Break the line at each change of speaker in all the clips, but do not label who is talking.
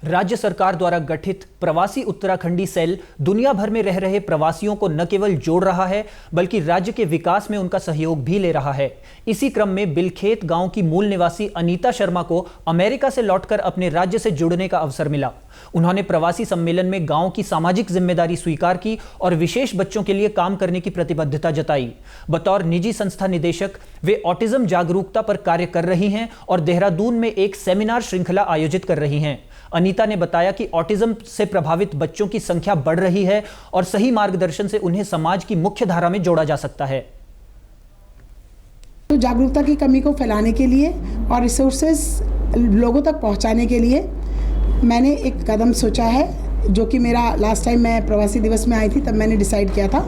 राज्य सरकार द्वारा गठित प्रवासी उत्तराखंडी सेल दुनिया भर में रह रहे प्रवासियों को न केवल जोड़ रहा है बल्कि राज्य के विकास में उनका सहयोग भी ले रहा है। इसी क्रम में बिलखेत गांव की मूल निवासी अनीता शर्मा को अमेरिका से लौटकर अपने राज्य से जुड़ने का अवसर मिला। उन्होंने प्रवासी सम्मेलन में गांव की सामाजिक जिम्मेदारी स्वीकार की और विशेष बच्चों के लिए काम करने की प्रतिबद्धता जताई। बतौर निजी संस्था निदेशक वे ऑटिज्म जागरूकता पर कार्य कर रही हैं और देहरादून में एक सेमिनार श्रृंखला आयोजित कर रही हैं। अनीता ने बताया कि ऑटिज्म से प्रभावित बच्चों की संख्या बढ़ रही है और सही मार्गदर्शन से उन्हें समाज की मुख्य धारा में जोड़ा जा सकता है।
तो जागरूकता की कमी को फैलाने के लिए और रिसोर्सेज लोगों तक पहुंचाने के लिए मैंने एक कदम सोचा है, जो कि मेरा लास्ट टाइम मैं प्रवासी दिवस में आई थी तब मैंने डिसाइड किया था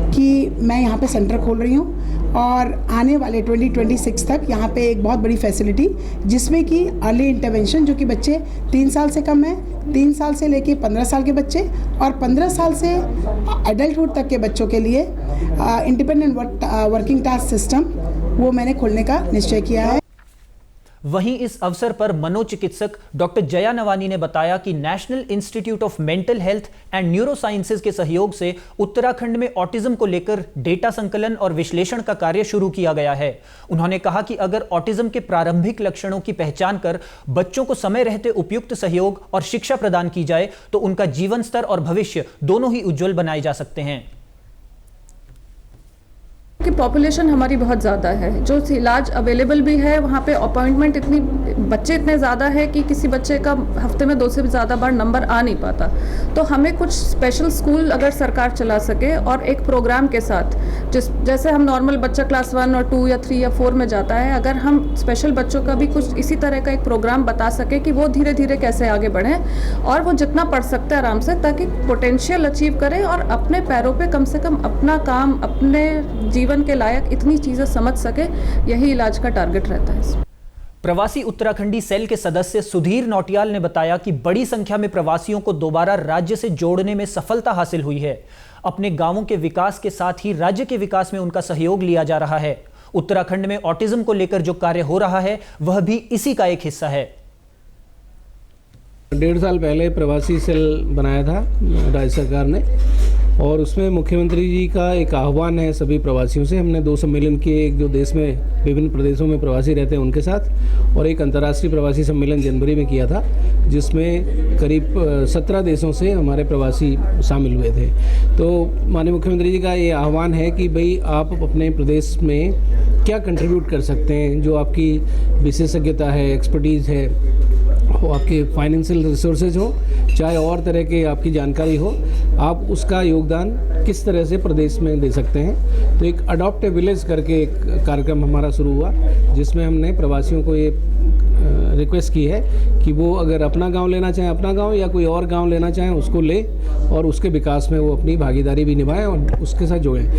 कि मैं यहाँ पे सेंटर खोल रही हूँ और आने वाले 2026 तक यहाँ पे एक बहुत बड़ी फैसिलिटी जिसमें कि अर्ली इंटरवेंशन, जो कि बच्चे 3 साल से कम हैं, 3 साल से लेके 15 साल के बच्चे और 15 साल से एडल्टहुड तक के बच्चों के लिए इंडिपेंडेंट वर्किंग टास्क सिस्टम वो मैंने खोलने का निश्चय किया है।
वहीं इस अवसर पर मनोचिकित्सक डॉक्टर जया नवानी ने बताया कि national institute of mental health and neuro sciences के सहयोग से उत्तराखंड में ऑटिज्म को लेकर डेटा संकलन और विश्लेषण का कार्य शुरू किया गया है। उन्होंने कहा कि अगर ऑटिज्म के प्रारंभिक लक्षणों की पहचान कर बच्चों को समय रहते उपयुक्त सहयोग और शिक्षा प्रदान की जाए तो उनका जीवन स्तर और भविष्य दोनों ही उज्जवल बनाए जा सकते हैं।
कि पॉपुलेशन हमारी बहुत ज़्यादा है, जो इलाज अवेलेबल भी है, वहाँ पे अपॉइंटमेंट बच्चे इतने ज़्यादा है कि किसी बच्चे का हफ्ते में 2 से भी ज़्यादा बार नंबर आ नहीं पाता। तो हमें कुछ स्पेशल स्कूल अगर सरकार चला सके और एक प्रोग्राम के साथ जैसे हम नॉर्मल बच्चा क्लास 1 और 2 या 3 या 4 में जाता है, अगर हम स्पेशल बच्चों का भी कुछ इसी तरह का एक प्रोग्राम बता सके कि वो धीरे धीरे कैसे आगे बढ़ें और वो जितना पढ़ सकते हैं आराम से, ताकि पोटेंशियल अचीव करें और अपने पैरों पे कम से कम अपना काम, अपने जीवन के लायक इतनी चीजें समझ सके, यही इलाज का टारगेट रहता है।
प्रवासी उत्तराखंडी सेल के सदस्य सुधीर नौटियाल ने बताया कि बड़ी संख्या में प्रवासियों को दोबारा राज्य से जोड़ने में सफलता हासिल हुई है। अपने गांवों के विकास के साथ ही राज्य के विकास में उनका सहयोग लिया जा रहा है। उत्तराखंड में ऑटिज्म को लेकर जो कार्य हो रहा है वह भी इसी का एक हिस्सा है।
1.5 साल पहले प्रवासी सेल बनाया था राज्य सरकार ने और उसमें मुख्यमंत्री जी का एक आह्वान है सभी प्रवासियों से। हमने 2 सम्मेलन किए, एक जो देश में विभिन्न प्रदेशों में प्रवासी रहते हैं उनके साथ, और एक अंतर्राष्ट्रीय प्रवासी सम्मेलन जनवरी में किया था जिसमें करीब 17 देशों से हमारे प्रवासी शामिल हुए थे। तो माननीय मुख्यमंत्री जी का ये आह्वान है कि भाई आप अपने प्रदेश में क्या कंट्रीब्यूट कर सकते हैं, जो आपकी विशेषज्ञता है, एक्सपर्टीज़ है, हो आपके फाइनेंशियल रिसोर्सेज हो, चाहे और तरह के आपकी जानकारी हो, आप उसका योगदान किस तरह से प्रदेश में दे सकते हैं। तो एक अडॉप्ट ए विलेज करके एक कार्यक्रम हमारा शुरू हुआ जिसमें हमने प्रवासियों को ये रिक्वेस्ट की है कि वो अगर अपना गांव लेना चाहें अपना गांव, या कोई और गांव लेना चाहें उसको ले और उसके विकास में वो अपनी भागीदारी भी निभाएं और उसके साथ जुड़ें।